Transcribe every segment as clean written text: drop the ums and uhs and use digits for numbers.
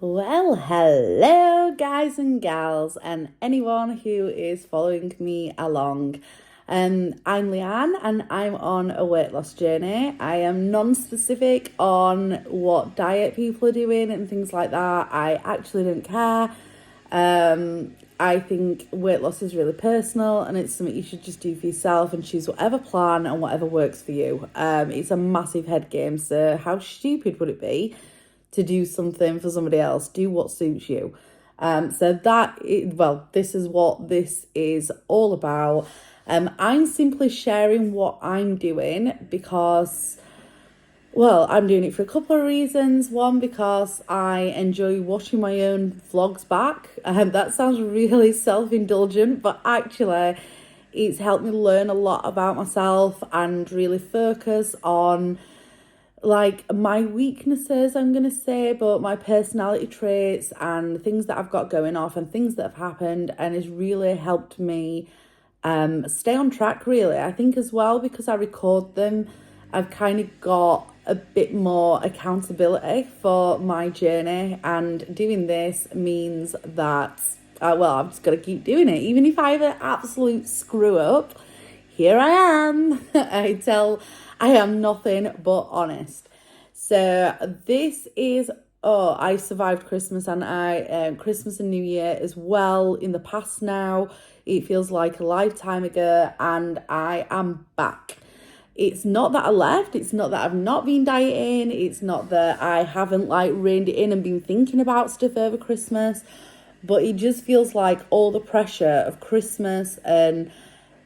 Well, hello, guys and gals, and anyone who is following me along. I'm Leanne, and I'm on a weight loss journey. I am non-specific on what diet people are doing and things like that. I actually don't care. I think weight loss is really personal, and it's something you should just do for yourself and choose whatever plan and whatever works for you. It's a massive head game, so how stupid would it be to do something for somebody else? Do what suits you. This is what this is all about. I'm simply sharing what I'm doing because, I'm doing it for a couple of reasons. One, because I enjoy watching my own vlogs back. That sounds really self-indulgent, but actually it's helped me learn a lot about myself and really focus on my weaknesses, I'm going to say, but my personality traits and things that I've got going off and things that have happened, and has really helped me stay on track, really. I think as well, because I record them, I've kind of got a bit more accountability for my journey, and doing this means that, I've just got to keep doing it. Even if I have an absolute screw up, here I am. I am nothing but honest. So this is, I survived Christmas, and Christmas and New Year as well in the past now. It feels like a lifetime ago, and I am back. It's not that I left. It's not that I've not been dieting. It's not that I haven't reined it in and been thinking about stuff over Christmas. But it just feels like all the pressure of Christmas and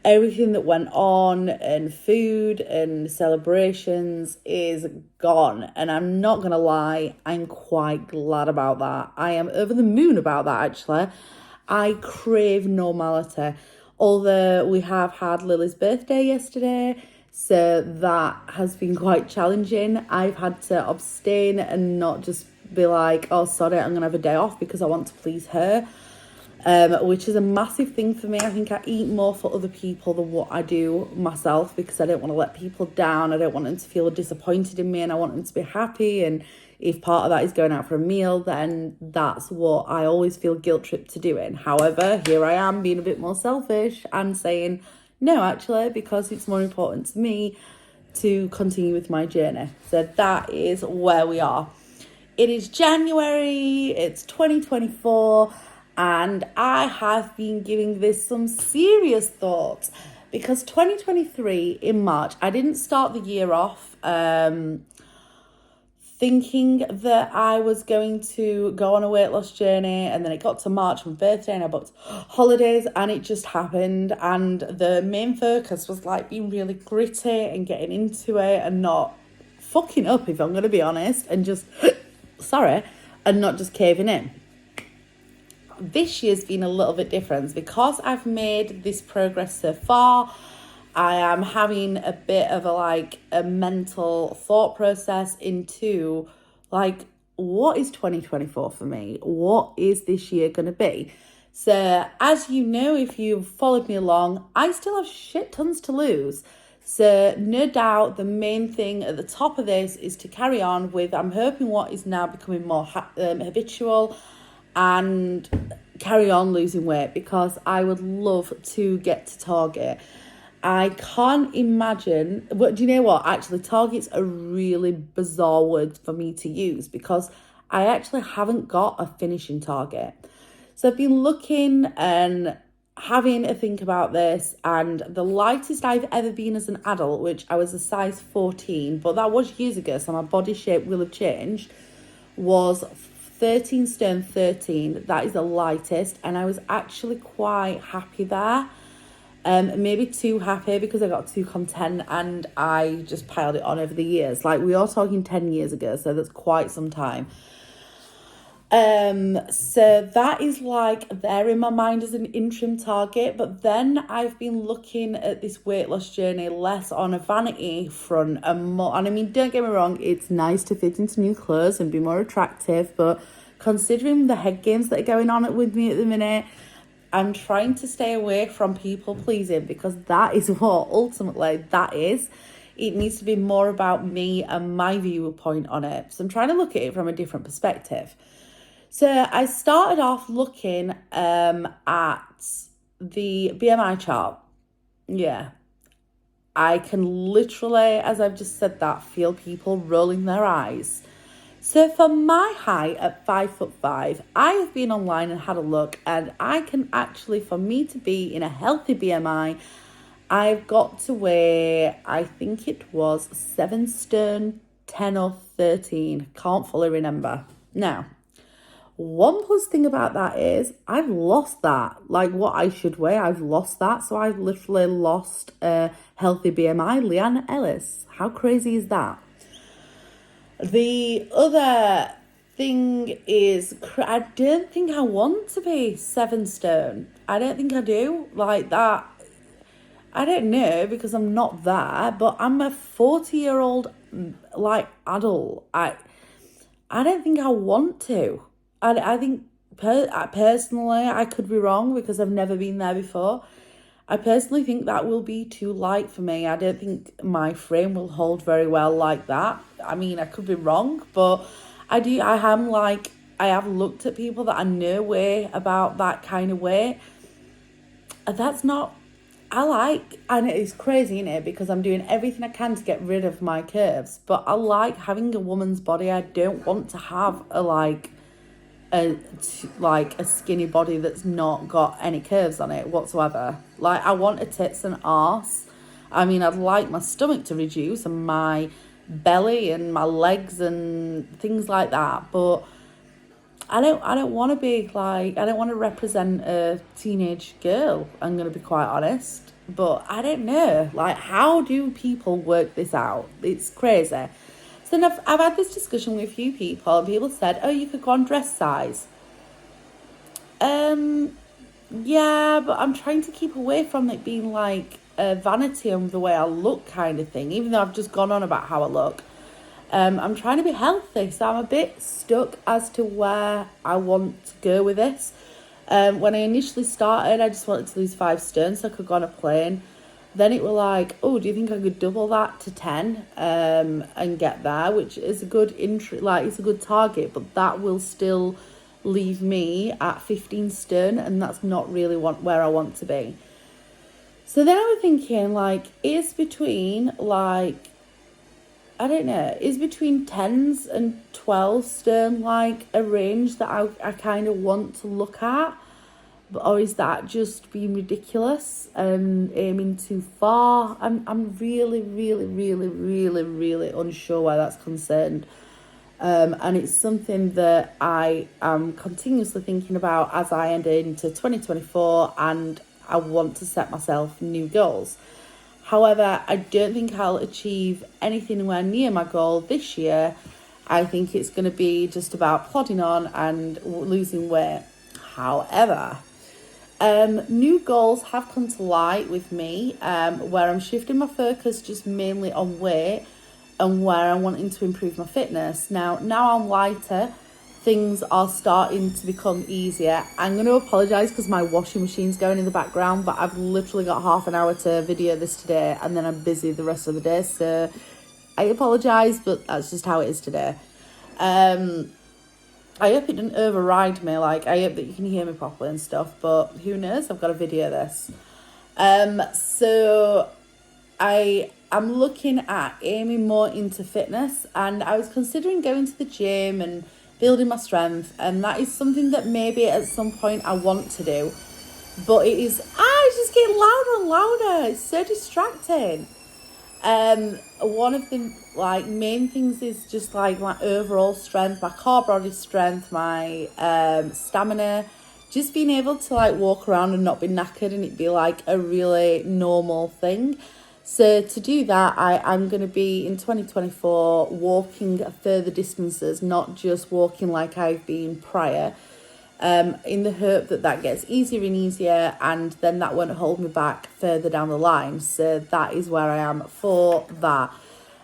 everything that went on and food and celebrations is gone. And I'm not going to lie, I'm quite glad about that. I am over the moon about that, actually. I crave normality. Although we have had Lily's birthday yesterday, so that has been quite challenging. I've had to abstain and not just be like, oh, sorry, I'm going to have a day off because I want to please her. Which is a massive thing for me. I think I eat more for other people than what I do myself, because I don't want to let people down. I don't want them to feel disappointed in me, and I want them to be happy. And if part of that is going out for a meal, then that's what I always feel guilt tripped to doing. However, here I am being a bit more selfish and saying, no, actually, because it's more important to me to continue with my journey. So that is where we are. It is January, it's 2024. And I have been giving this some serious thought, because 2023 in March, I didn't start the year off thinking that I was going to go on a weight loss journey, and then it got to March, my birthday, and I booked holidays, and it just happened. And the main focus was being really gritty and getting into it and not fucking up, if I'm going to be honest, and just, and not just caving in. This year's been a little bit different because I've made this progress so far. I am having a bit of a mental thought process into what is 2024 for me? What is this year going to be? So as you know, if you've followed me along, I still have shit tons to lose. So no doubt the main thing at the top of this is to carry on with, I'm hoping, what is now becoming more habitual, and carry on losing weight, because I would love to get to Target. I can't imagine, but do you know what? Actually, Target's a really bizarre word for me to use, because I actually haven't got a finishing target. So I've been looking and having a think about this, and the lightest I've ever been as an adult, which I was a size 14, but that was years ago, so my body shape will have changed, was 13 stone 13. That is the lightest, and I was actually quite happy there. Maybe too happy, because I got too content and I just piled it on over the years. We are talking 10 years ago, so that's quite some time. So that is there in my mind as an interim target. But then I've been looking at this weight loss journey less on a vanity front and more, and I mean, don't get me wrong, it's nice to fit into new clothes and be more attractive, but considering the head games that are going on with me at the minute, I'm trying to stay away from people pleasing, because that is what ultimately that is. It needs to be more about me and my viewpoint on it. So I'm trying to look at it from a different perspective. So I started off looking at the BMI chart. Yeah, I can literally, as I've just said that, feel people rolling their eyes. So for my height at 5'5", I have been online and had a look, and I can actually, for me to be in a healthy BMI, I've got to weigh, I think it was 7 stone, 10 or 13. Can't fully remember. Now, one plus thing about that is I've lost that. Like what I should weigh, I've lost that. So I've literally lost a healthy BMI. Leanne Ellis. How crazy is that? The other thing is, I don't think I want to be 7 stone. I don't think I do. Like that. I don't know because I'm not there, but I'm a 40-year-old like adult. I don't think I want to. I think personally, I could be wrong because I've never been there before. I personally think that will be too light for me. I don't think my frame will hold very well like that. I mean, I could be wrong, but I have looked at people that I know weigh about that kind of weight. And that's not, and it's crazy, isn't it? Because I'm doing everything I can to get rid of my curves, but I like having a woman's body. I don't want to have a skinny body that's not got any curves on it whatsoever. Like, I want a tits and arse. I mean, I'd like my stomach to reduce and my belly and my legs and things like that, but I don't want to be like, I don't want to represent a teenage girl, I'm going to be quite honest. But I don't know, like, how do people work this out? It's crazy. So then I've had this discussion with a few people, and people said, oh, you could go on dress size. Yeah, but I'm trying to keep away from it being like a vanity on the way I look kind of thing, even though I've just gone on about how I look. I'm trying to be healthy, so I'm a bit stuck as to where I want to go with this. When I initially started, I just wanted to lose 5 stone so I could go on a plane. Then it were like, oh, do you think I could double that to 10 and get there, which is a good it's a good target, but that will still leave me at 15 stone, and that's not really where I want to be. So then I was thinking, like, is between between 10s and 12 stone like a range that I kind of want to look at? Or is that just being ridiculous and aiming too far? I'm really, really, really, really, really unsure where that's concerned. And it's something that I am continuously thinking about as I enter into 2024, and I want to set myself new goals. However, I don't think I'll achieve anything anywhere near my goal this year. I think it's going to be just about plodding on and losing weight. However, new goals have come to light with me, where I'm shifting my focus just mainly on weight and where I'm wanting to improve my fitness. Now I'm lighter, things are starting to become easier. I'm going to apologise because my washing machine's going in the background, but I've literally got half an hour to video this today, and then I'm busy the rest of the day, so I apologise, but that's just how it is today. I hope it didn't override me, like, I hope that you can hear me properly and stuff, but who knows, I've got to video this. So I'm looking at aiming more into fitness, and I was considering going to the gym and building my strength, and that is something that maybe at some point I want to do, but it's just getting louder and louder. It's so distracting. One of the main things is just like my overall strength, my core body strength, my stamina, just being able to walk around and not be knackered and it be like a really normal thing. So to do that, I'm going to be in 2024 walking further distances, not just walking like I've been prior, in the hope that gets easier and easier, and then that won't hold me back further down the line. So that is where I am for that.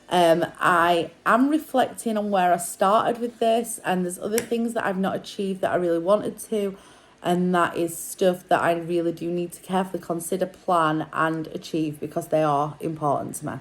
I am reflecting on where I started with this, and there's other things that I've not achieved that I really wanted to, and that is stuff that I really do need to carefully consider, plan and achieve, because they are important to me.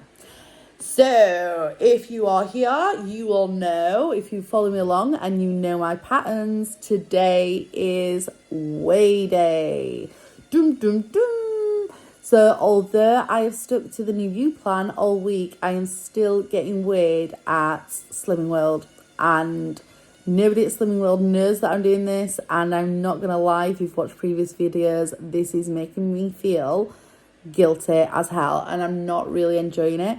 So, if you are here, you will know, if you follow me along and you know my patterns, today is weigh day. Dum, dum, dum. So, although I have stuck to the New You plan all week, I am still getting weighed at Slimming World. And nobody at Slimming World knows that I'm doing this. And I'm not going to lie, if you've watched previous videos, this is making me feel guilty as hell. And I'm not really enjoying it.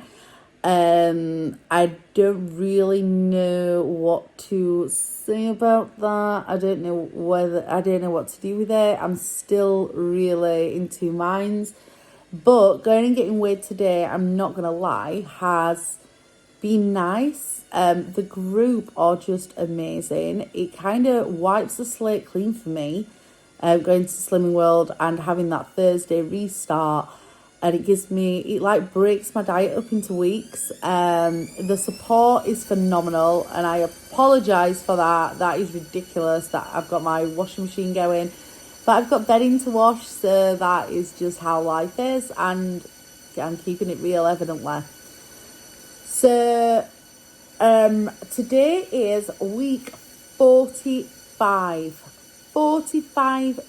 I don't really know what to say about that. I don't know what to do with it. I'm still really in two minds. But going and getting weighed today, I'm not gonna lie, has been nice. The group are just amazing. It kind of wipes the slate clean for me, going to Slimming World and having that Thursday restart. And it like breaks my diet up into weeks. The support is phenomenal, and I apologise for that. That is ridiculous that I've got my washing machine going, but I've got bedding to wash, so that is just how life is, and I'm keeping it real, evidently. So, today is week 45. 45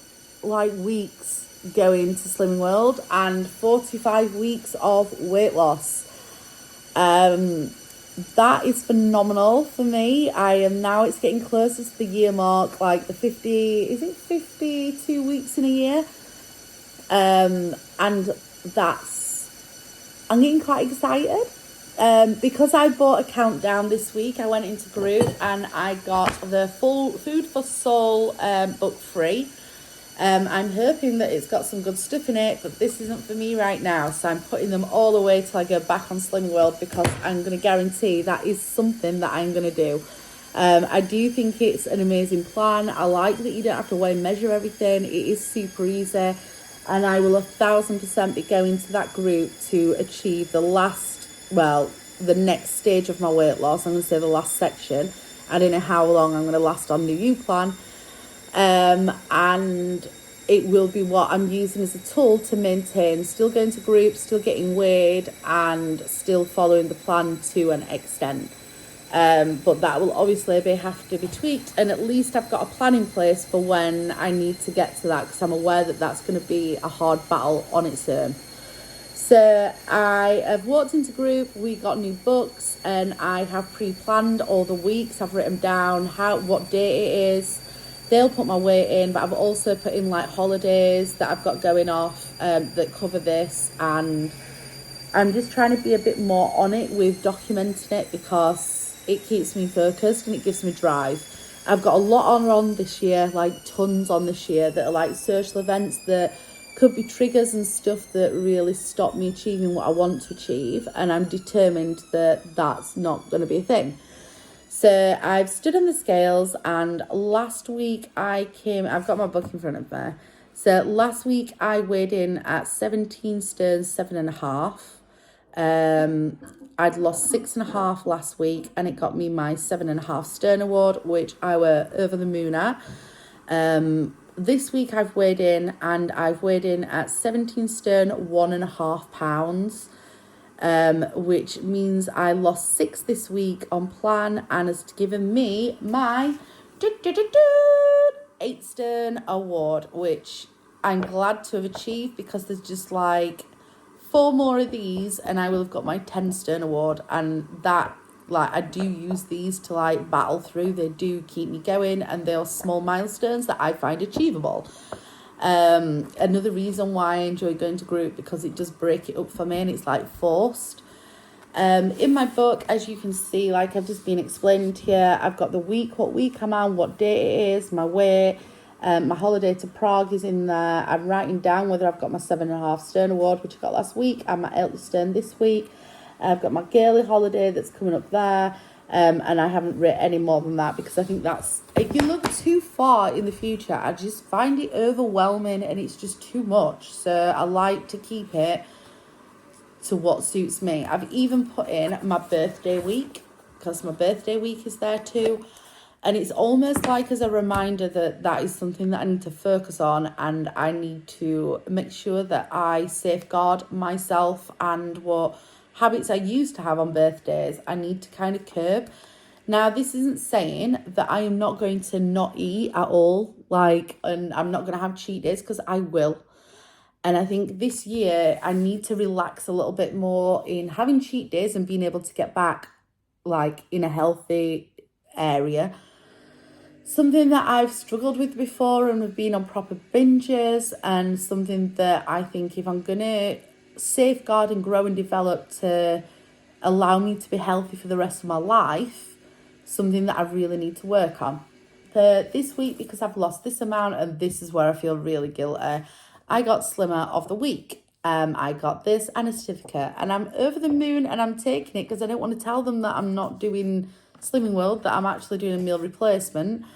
weeks going to Slimming World and 45 weeks of weight loss. That is phenomenal for me. It's getting closer to the year mark, like the 52 weeks in a year. And I'm getting quite excited. Because I bought a countdown this week, I went into group and I got the full Food for Soul book free. I'm hoping that it's got some good stuff in it, but this isn't for me right now. So I'm putting them all away till I go back on Slimming World, because I'm going to guarantee that is something that I'm going to do. I do think it's an amazing plan. I like that you don't have to weigh and measure everything. It is super easy. And I will 1,000% be going to that group to achieve the next stage of my weight loss. I'm going to say the last section. I don't know how long I'm going to last on the New You plan. And it will be what I'm using as a tool to maintain, still going to groups, still getting weighed, and still following the plan to an extent. But that will obviously have to be tweaked, and at least I've got a plan in place for when I need to get to that, because I'm aware that that's going to be a hard battle on its own. So I have walked into group, we got new books, and I have pre-planned all the weeks. I've written down what date it is. They'll put my weight in, but I've also put in like holidays that I've got going off that cover this, and I'm just trying to be a bit more on it with documenting it, because it keeps me focused and it gives me drive. I've got a lot on this year, like tons on this year, that are like social events that could be triggers and stuff that really stop me achieving what I want to achieve, and I'm determined that that's not going to be a thing. So I've stood on the scales, and last week I've got my book in front of me. So last week I weighed in at 17 stone, 7.5. I'd lost 6.5 last week, and it got me my 7.5 stone award, which I were over the moon at. This week I've weighed in, and I've weighed in at 17 stone, 1.5 pounds. Which means I lost 6 this week on plan, and has given me my 8 stone award, which I'm glad to have achieved, because there's just like 4 more of these and I will have got my 10 stone award. And that, like, I do use these to like battle through. They do keep me going, and they're small milestones that I find achievable. Another reason why I enjoy going to group, because it does break it up for me and it's like forced. In my book, as you can see, like I've just been explaining to you, I've got the week, what week I'm on, what date it is, my weight, my holiday to Prague is in there. I'm writing down whether I've got my 7.5 stone award, which I got last week, and my 8 stone this week. I've got my girly holiday that's coming up there. And I haven't written any more than that, because I think that's, if you look too far in the future, I just find it overwhelming and it's just too much. So I like to keep it to what suits me. I've even put in my birthday week, because my birthday week is there too. And it's almost like as a reminder that that is something that I need to focus on, and I need to make sure that I safeguard myself and habits I used to have on birthdays, I need to kind of curb. Now, this isn't saying that I am not going to not eat at all, and I'm not going to have cheat days, because I will. And I think this year I need to relax a little bit more in having cheat days and being able to get back in a healthy area. Something that I've struggled with before and have been on proper binges, and something that I think if I'm going to safeguard and grow and develop to allow me to be healthy for the rest of my life, something that I really need to work on. This week, because I've lost this amount, and this is where I feel really guilty, I got Slimmer of the Week. I got this and a certificate, and I'm over the moon, and I'm taking it because I don't want to tell them that I'm not doing Slimming World, that I'm actually doing a meal replacement.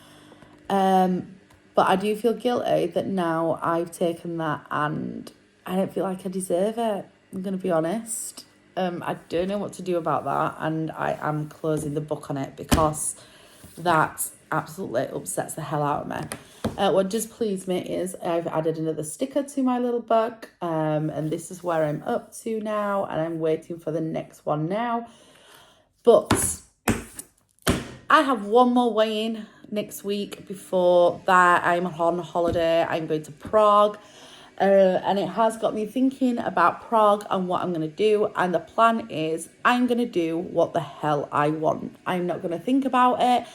But I do feel guilty that now I've taken that and I don't feel like I deserve it. I'm going to be honest. I don't know what to do about that, and I am closing the book on it because that absolutely upsets the hell out of me. What does please me is I've added another sticker to my little book, and this is where I'm up to now, and I'm waiting for the next one now. But I have one more weigh-in next week. Before that, I'm on holiday. I'm going to Prague. And it has got me thinking about Prague and what I'm going to do. And the plan is I'm going to do what the hell I want. I'm not going to think about it.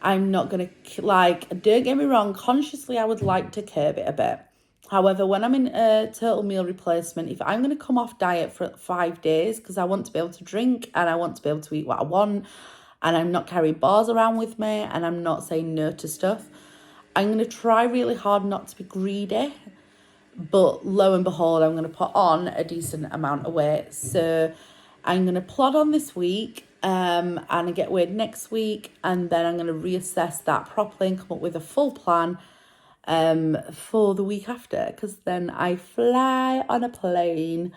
I'm not going to, don't get me wrong, consciously I would like to curb it a bit. However, when I'm in a total meal replacement, if I'm going to come off diet for 5 days, because I want to be able to drink and I want to be able to eat what I want, and I'm not carrying bars around with me, and I'm not saying no to stuff, I'm going to try really hard not to be greedy. But lo and behold, I'm going to put on a decent amount of weight. So I'm going to plod on this week, and I get weighed next week, and then I'm going to reassess that properly and come up with a full plan for the week after, because then I fly on a plane,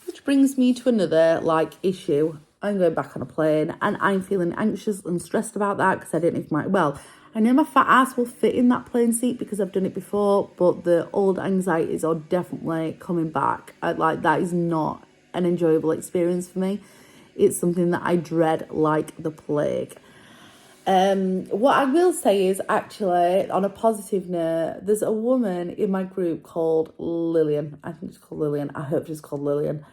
which brings me to another issue. I'm going back on a plane, and I'm feeling anxious and stressed about that, because I don't know if I know my fat ass will fit in that plane seat because I've done it before, but the old anxieties are definitely coming back. That is not an enjoyable experience for me. It's something that I dread like the plague. What I will say is, actually, on a positive note, there's a woman in my group called Lillian. I think she's called Lillian. I hope she's called Lillian.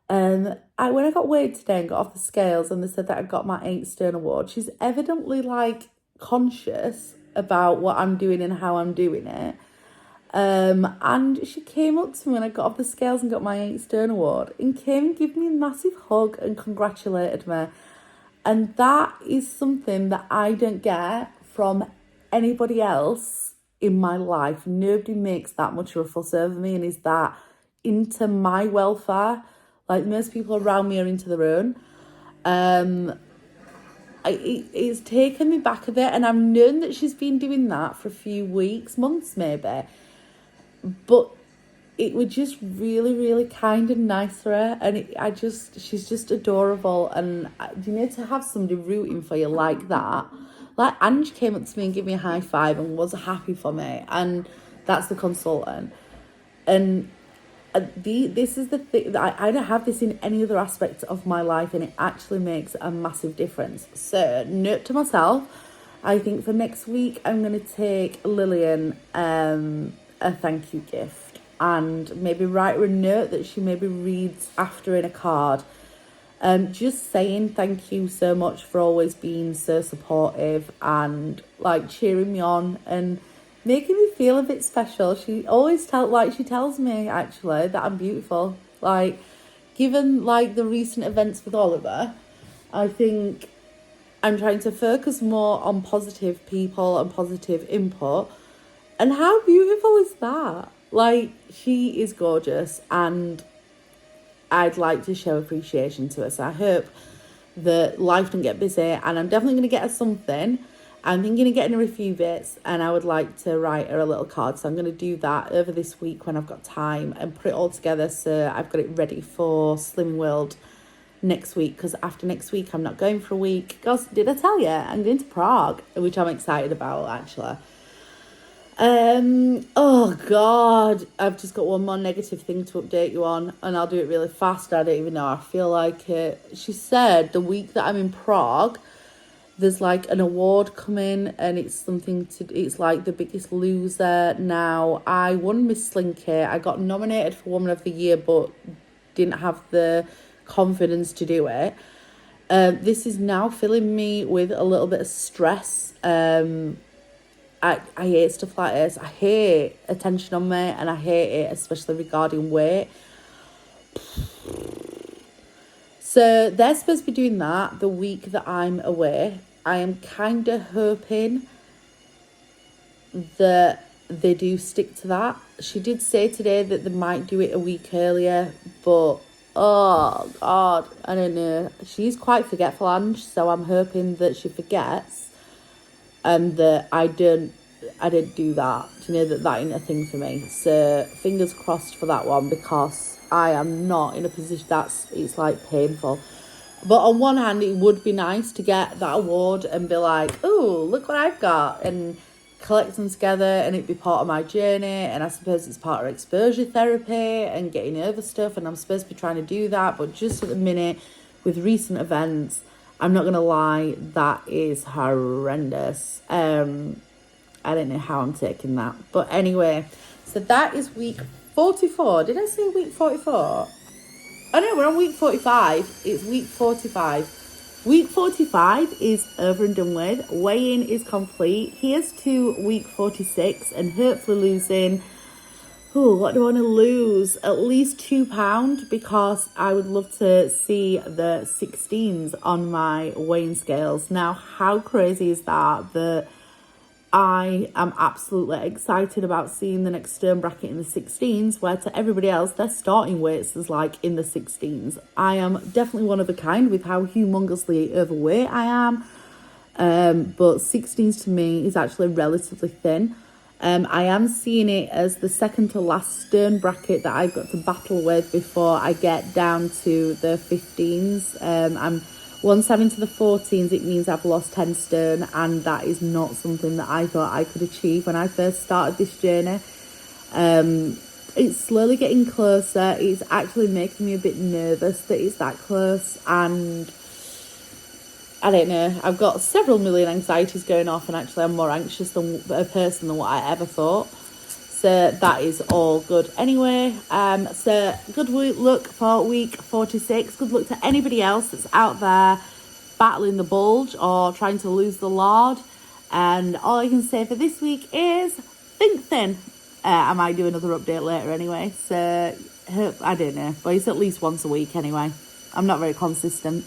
When I got weighed today and got off the scales, and they said that I got my 8 stone award, she's evidently conscious about what I'm doing and how I'm doing it. And she came up to me when I got off the scales and got my 8 stone award, and came and gave me a massive hug and congratulated me. And that is something that I don't get from anybody else in my life. Nobody makes that much of a fuss over me and is that into my welfare. Most people around me are into their own. It's taken me back a bit, and I've known that she's been doing that for a few weeks, months maybe, but it was just really, really kind and nice for her, and she's just adorable. And to have somebody rooting for you like that, Ange came up to me and gave me a high five and was happy for me, and that's the consultant. And this is the thing, that I don't have this in any other aspect of my life, and it actually makes a massive difference. So, note to myself, I think for next week I'm going to take Lillian a thank you gift, and maybe write her a note that she maybe reads after in a card, just saying thank you so much for always being so supportive and cheering me on and making me feel a bit special. She always she tells me actually that I'm beautiful. Given the recent events with Oliver, I think I'm trying to focus more on positive people and positive input. And how beautiful is that? She is gorgeous, and I'd like to show appreciation to her. So I hope that life don't get busy, and I'm definitely going to get her something. I'm thinking of getting her a few bits, and I would like to write her a little card. So I'm going to do that over this week when I've got time, and put it all together so I've got it ready for Slimming World next week. Because after next week, I'm not going for a week. Guys, did I tell you? I'm going to Prague, which I'm excited about, actually. Oh God, I've just got one more negative thing to update you on, and I'll do it really fast. I don't even know. I feel like it. She said the week that I'm in Prague, there's like an award coming, and it's something to. It's like the Biggest Loser. Now I won Miss Slinky. I got nominated for Woman of the Year, but didn't have the confidence to do it. This is now filling me with a little bit of stress. I hate stuff like this. I hate attention on me, and I hate it, especially regarding weight. So they're supposed to be doing that the week that I'm away. I am kind of hoping that they do stick to that. She did say today that they might do it a week earlier, but oh God, I don't know. She's quite forgetful, Ange, so I'm hoping that she forgets and that I didn't do that. Do you know that ain't a thing for me? So fingers crossed for that one, because I am not in a position it's like painful. But on one hand, it would be nice to get that award and be like, oh, look what I've got, and collect them together, and it'd be part of my journey. And I suppose it's part of exposure therapy and getting over stuff, and I'm supposed to be trying to do that. But just at the minute, with recent events, I'm not gonna lie, that is horrendous. I don't know how I'm taking that, but anyway, so that is week 44. Did I say week 44? Oh no, we're on week 45. It's week 45. Week 45 is over and done with. Weigh-in is complete. Here's to week 46 and hopefully losing. Oh, what do I want to lose? At least £2, because I would love to see the 16s on my weighing scales. Now, how crazy is that I am absolutely excited about seeing the next stern bracket in the 16s, where to everybody else, their starting weights is like in the 16s. I am definitely one of a kind with how humongously overweight I am. But 16s to me is actually relatively thin. I am seeing it as the second to last stern bracket that I've got to battle with before I get down to the 15s. Once I'm into the 14s, it means I've lost 10 stone, and that is not something that I thought I could achieve when I first started this journey. It's slowly getting closer. It's actually making me a bit nervous that it's that close, and I don't know. I've got several million anxieties going off, and actually I'm more anxious than a person than what I ever thought. So that is all good. Anyway, so good luck for week 46. Good luck to anybody else that's out there battling the bulge or trying to lose the lard. And all I can say for this week is think thin. I might do another update later anyway. So I don't know, but it's at least once a week anyway. I'm not very consistent.